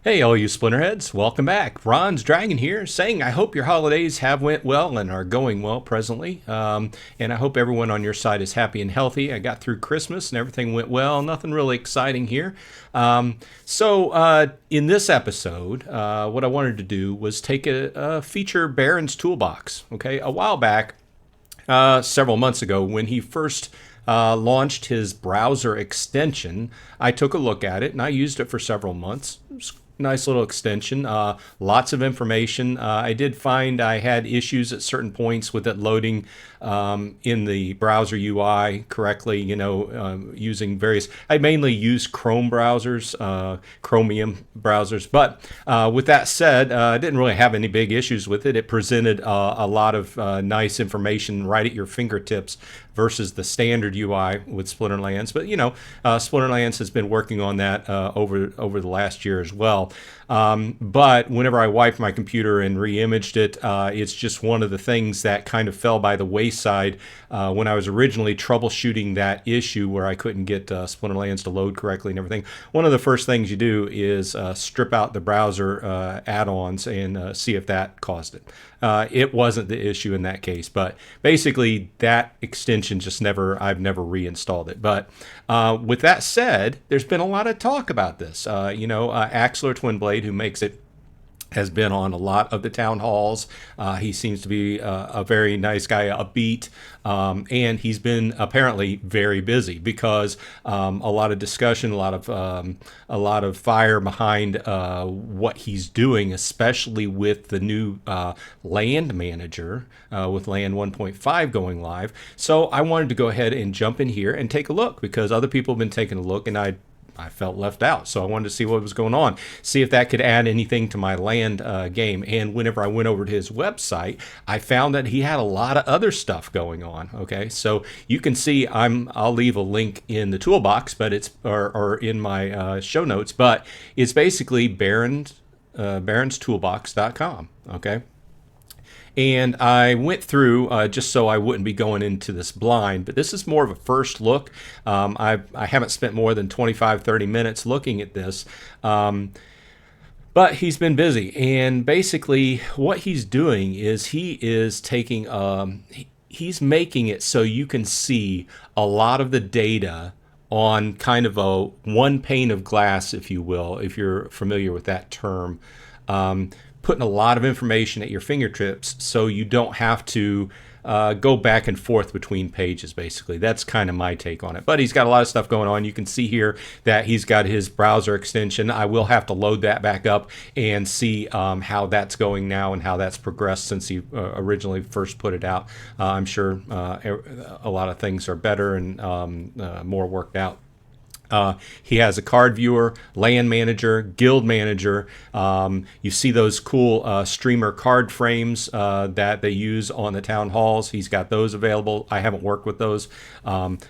Hey, all you Splinterheads, welcome back. Ron's Dragon here, saying I hope your holidays have went well and are going well presently. And I hope everyone on your side is happy and healthy. I got through Christmas and everything went well. Nothing really exciting here. In this episode, what I wanted to do was take a feature Baron's Toolbox. Okay, a while back, several months ago, when he first launched his browser extension, I took a look at it and I used it for several months. It was a nice little extension, lots of information. I did find I had issues at certain points with it loading in the browser UI correctly, using various, I mainly use Chrome browsers, Chromium browsers, but with that said, I didn't really have any big issues with it. It presented a lot of nice information right at your fingertips versus the standard UI with Splinterlands. But Splinterlands has been working on that over the last year as well. But whenever I wiped my computer and re-imaged it, it's just one of the things that kind of fell by the wayside when I was originally troubleshooting that issue where I couldn't get Splinterlands to load correctly and everything. One of the first things you do is strip out the browser add-ons and see if that caused it. It wasn't the issue in that case, but basically that extension I've never reinstalled it. But with that said, there's been a lot of talk about this. Axler Twinblade, who makes it, has been on a lot of the town halls. He seems to be a very nice guy, upbeat, and he's been apparently very busy because a lot of discussion, a lot of fire behind what he's doing, especially with the new land manager with Land 1.5 going live. So I wanted to go ahead and jump in here and take a look because other people have been taking a look, and I felt left out, so I wanted to see what was going on, see if that could add anything to my land game. And whenever I went over to his website, I found that he had a lot of other stuff going on. Okay, so you can see I'll leave a link in the toolbox, but it's or in my show notes, but it's basically baronstoolbox.com. Okay. And I went through just so I wouldn't be going into this blind, but this is more of a first look. I haven't spent more than 25-30 minutes looking at this, but he's been busy. And basically what he's doing is he is taking, he's making it so you can see a lot of the data on kind of a one pane of glass, if you will, if you're familiar with that term. Putting a lot of information at your fingertips so you don't have to go back and forth between pages, basically. That's kind of my take on it. But he's got a lot of stuff going on. You can see here that he's got his browser extension. I will have to load that back up and see how that's going now and how that's progressed since he originally first put it out. I'm sure a lot of things are better and more worked out. He has a card viewer, land manager, guild manager. You see those cool streamer card frames that they use on the town halls. He's got those available. I haven't worked with those.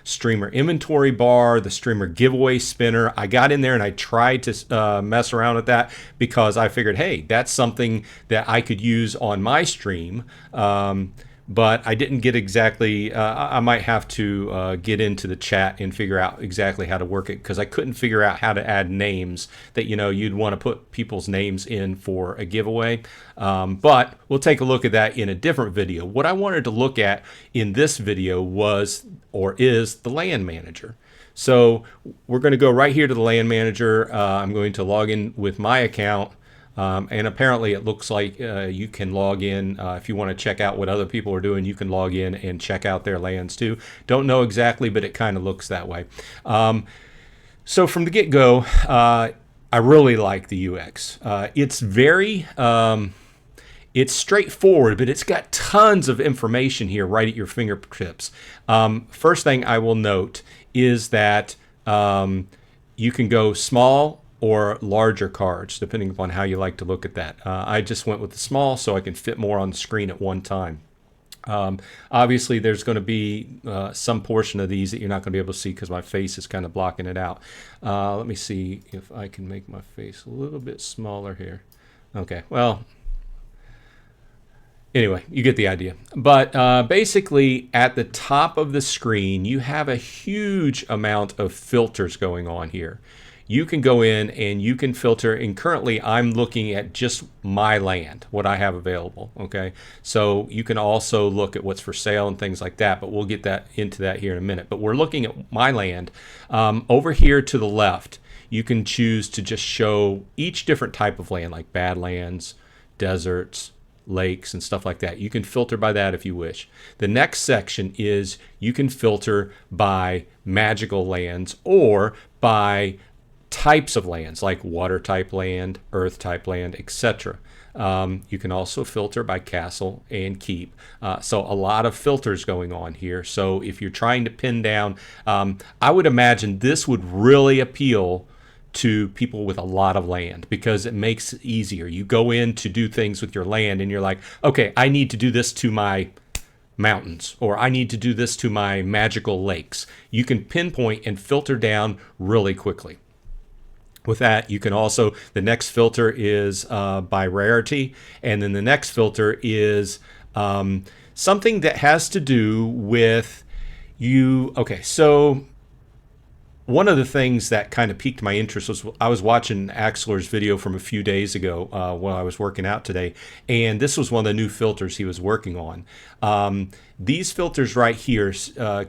Streamer inventory bar, the streamer giveaway spinner. I got in there and I tried to mess around with that because I figured, hey, that's something that I could use on my stream. But I didn't get exactly, I might have to get into the chat and figure out exactly how to work it because I couldn't figure out how to add names that, you'd want to put people's names in for a giveaway. But we'll take a look at that in a different video. What I wanted to look at in this video is the land manager. So we're going to go right here to the land manager. I'm going to log in with my account. And apparently it looks like you can log in if you want to check out what other people are doing. You can log in and check out their lands too. Don't know exactly, but it kind of looks that way. So from the get-go, I really like the UX. It's very it's straightforward, but it's got tons of information here right at your fingertips. First thing I will note is that you can go small or larger cards, depending upon how you like to look at that. I just went with the small so I can fit more on the screen at one time. Obviously, there's going to be some portion of these that you're not going to be able to see because my face is kind of blocking it out. Let me see if I can make my face a little bit smaller here. Okay, well, anyway, you get the idea. But basically, at the top of the screen, you have a huge amount of filters going on here. you can go in and you can filter. And currently I'm looking at just my land, what I have available. Okay, so you can also look at what's for sale and things like that, but we'll get that into that here in a minute. But we're looking at my land. Over here to the left, you can choose to just show each different type of land, like badlands, deserts, lakes, and stuff like that. You can filter by that if you wish. The next section is you can filter by magical lands or by types of lands, like water type land, earth type land, etc. You can also filter by castle and keep. So a lot of filters going on here. So if you're trying to pin down, I would imagine this would really appeal to people with a lot of land, because it makes it easier. You go in to do things with your land and you're like, okay, I need to do this to my mountains, or I need to do this to my magical lakes. You can pinpoint and filter down really quickly. With that, you can also, the next filter is by rarity, and then the next filter is something that has to do with you. Okay, so one of the things that kind of piqued my interest was I was watching Axler's video from a few days ago while I was working out today, and this was one of the new filters he was working on. These filters right here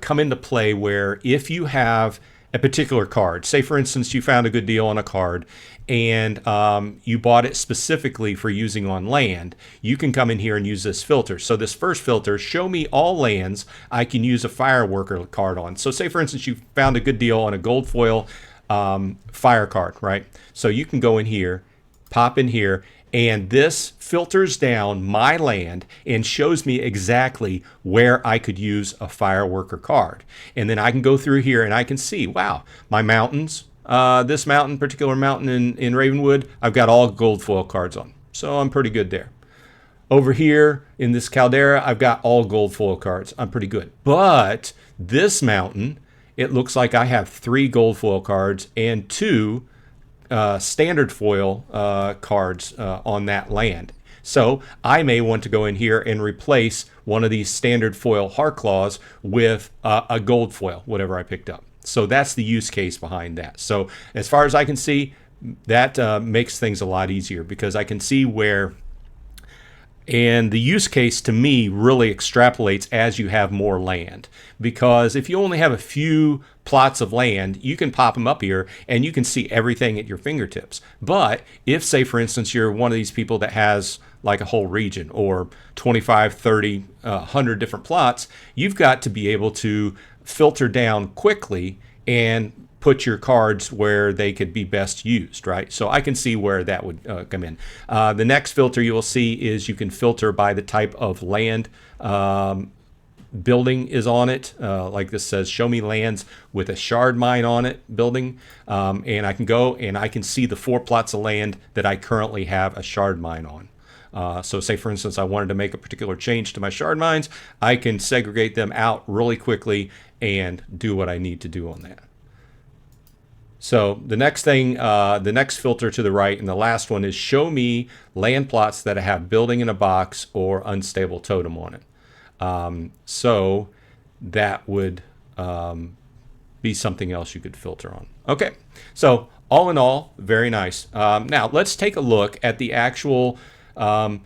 come into play where if you have a particular card, say for instance you found a good deal on a card and you bought it specifically for using on land, you can come in here and use this filter. So this first filter, show me all lands I can use a fireworker card on. So say for instance you found a good deal on a gold foil fire card, right? So you can go in here, pop in here, and this filters down my land and shows me exactly where I could use a fireworker card. And then I can go through here and I can see, wow, my mountains, this mountain, particular mountain in Ravenwood, I've got all gold foil cards on. So I'm pretty good there. Over here in this caldera, I've got all gold foil cards. I'm pretty good. But this mountain, it looks like I have 3 gold foil cards and 2 standard foil cards on that land. So I may want to go in here and replace one of these standard foil Harclaws with a gold foil, whatever I picked up. So that's the use case behind that. So as far as I can see, that makes things a lot easier, because I can see where, and the use case to me really extrapolates as you have more land. Because if you only have a few plots of land, you can pop them up here and you can see everything at your fingertips. But if, say for instance, you're one of these people that has like a whole region or 25, 30, 100 different plots, you've got to be able to filter down quickly and put your cards where they could be best used, right? So I can see where that would come in. The next filter you will see is you can filter by the type of land building is on it. Like this says, show me lands with a shard mine on it building. And I can go and I can see the 4 plots of land that I currently have a shard mine on. So say for instance I wanted to make a particular change to my shard mines, I can segregate them out really quickly and do what I need to do on that. So the next thing, the next filter to the right and the last one is show me land plots that have building in a box or unstable totem on it. So that would be something else you could filter on. Okay, so all in all, very nice. Now let's take a look at the actual, well,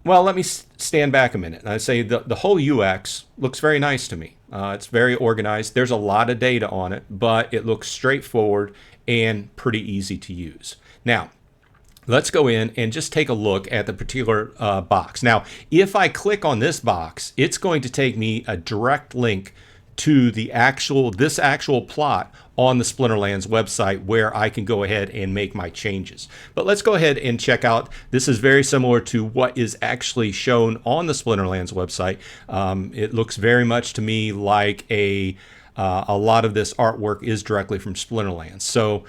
let me stand back a minute. I say the whole UX looks very nice to me. It's very organized. There's a lot of data on it, but it looks straightforward and pretty easy to use. Now, let's go in and just take a look at the particular box. Now, if I click on this box, it's going to take me a direct link to the this actual plot on the Splinterlands website where I can go ahead and make my changes. But let's go ahead and check out. This is very similar to what is actually shown on the Splinterlands website. It looks very much to me like a lot of this artwork is directly from Splinterlands. So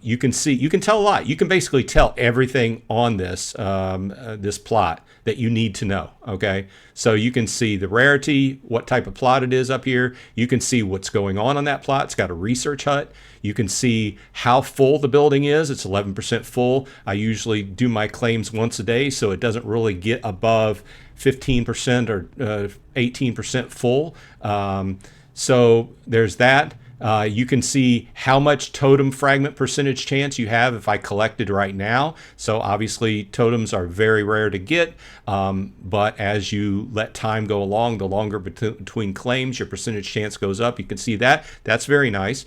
you can see, you can tell a lot. You can basically tell everything on this this plot that you need to know. Okay, so you can see the rarity, what type of plot it is up here. You can see what's going on that plot. It's got a research hut. You can see how full the building is. It's 11% full. I usually do my claims once a day, so it doesn't really get above 15% or 18% full. So there's that. You can see how much totem fragment percentage chance you have if I collected right now. So obviously totems are very rare to get, but as you let time go along, the longer between claims, your percentage chance goes up. You can see that. That's very nice.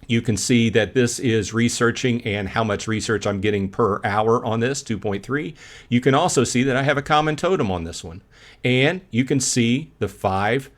You can see that this is researching and how much research I'm getting per hour on this, 2.3. You can also see that I have a common totem on this one. And you can see the 5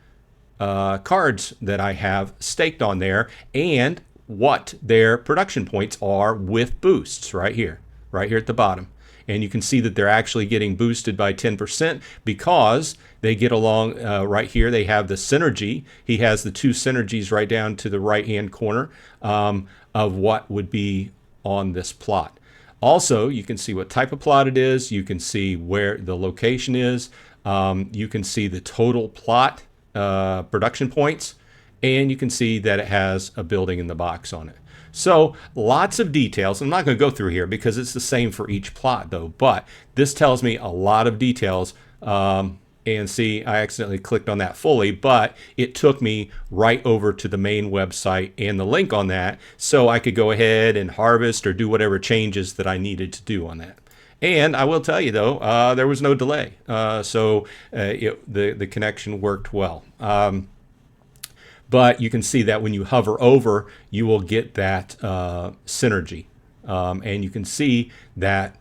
cards that I have staked on there and what their production points are with boosts right here at the bottom. And you can see that they're actually getting boosted by 10% because they get along right here. They have the synergy. He has the 2 synergies right down to the right-hand corner of what would be on this plot. Also, you can see what type of plot it is. You can see where the location is. You can see the total plot production points, and you can see that it has a building in the box on it. So lots of details. I'm not going to go through here because it's the same for each plot though, but this tells me a lot of details. And see, I accidentally clicked on that fully, but it took me right over to the main website and the link on that so I could go ahead and harvest or do whatever changes that I needed to do on that. And I will tell you though, there was no delay. So the connection worked well. But you can see that when you hover over, you will get that synergy. And you can see that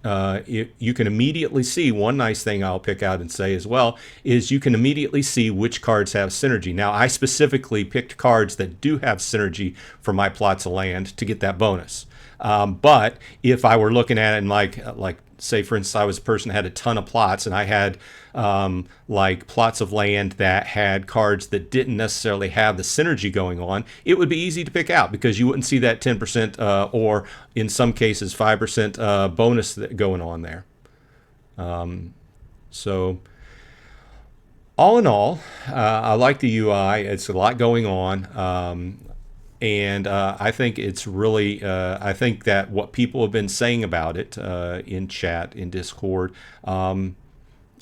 you can immediately see, one nice thing I'll pick out and say as well, is you can immediately see which cards have synergy. Now, I specifically picked cards that do have synergy for my plots of land to get that bonus. But if I were looking at it and like say, for instance, I was a person that had a ton of plots and I had like plots of land that had cards that didn't necessarily have the synergy going on, it would be easy to pick out because you wouldn't see that 10% or in some cases 5% bonus going on there. So all in all, I like the UI. It's a lot going on. And I think it's really, I think that what people have been saying about it in chat, in Discord,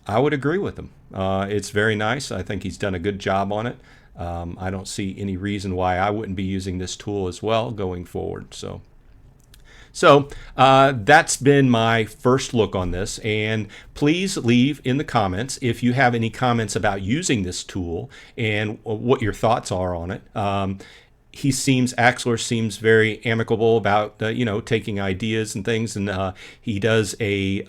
I would agree with them. It's very nice. I think he's done a good job on it. I don't see any reason why I wouldn't be using this tool as well going forward. So that's been my first look on this, and please leave in the comments if you have any comments about using this tool and what your thoughts are on it. Axler seems very amicable about taking ideas and things, and he does a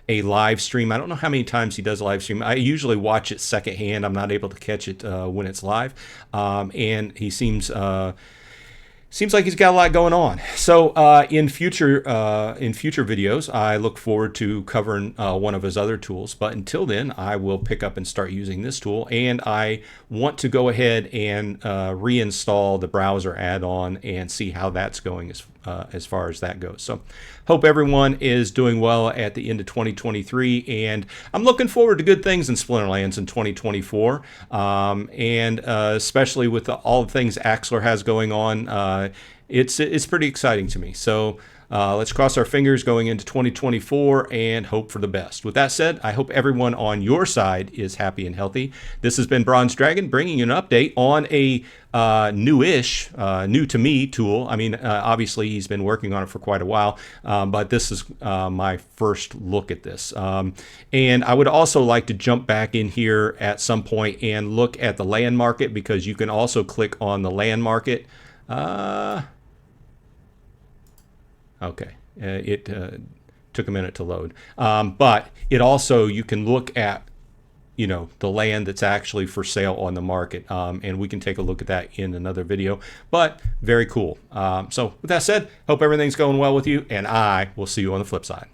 live stream. I don't know how many times he does a live stream. I usually watch it secondhand. I'm not able to catch it when it's live, and he seems like he's got a lot going on. So in future videos, I look forward to covering one of his other tools. But until then, I will pick up and start using this tool. And I want to go ahead and reinstall the browser add-on and see how that's going as far as that goes. So hope everyone is doing well at the end of 2023. And I'm looking forward to good things in Splinterlands in 2024. And especially with all the things Axler has going on, it's pretty exciting to me. So let's cross our fingers going into 2024 and hope for the best. With that said, I hope everyone on your side is happy and healthy. This has been Bronze Dragon bringing you an update on a new to me tool. I mean, obviously he's been working on it for quite a while, but this is my first look at this. And I would also like to jump back in here at some point and look at the land market, because you can also click on the land market. Okay, it took a minute to load, but it also, you can look at the land that's actually for sale on the market, and we can take a look at that in another video, but very cool. So with that said, hope everything's going well with you, and I will see you on the flip side.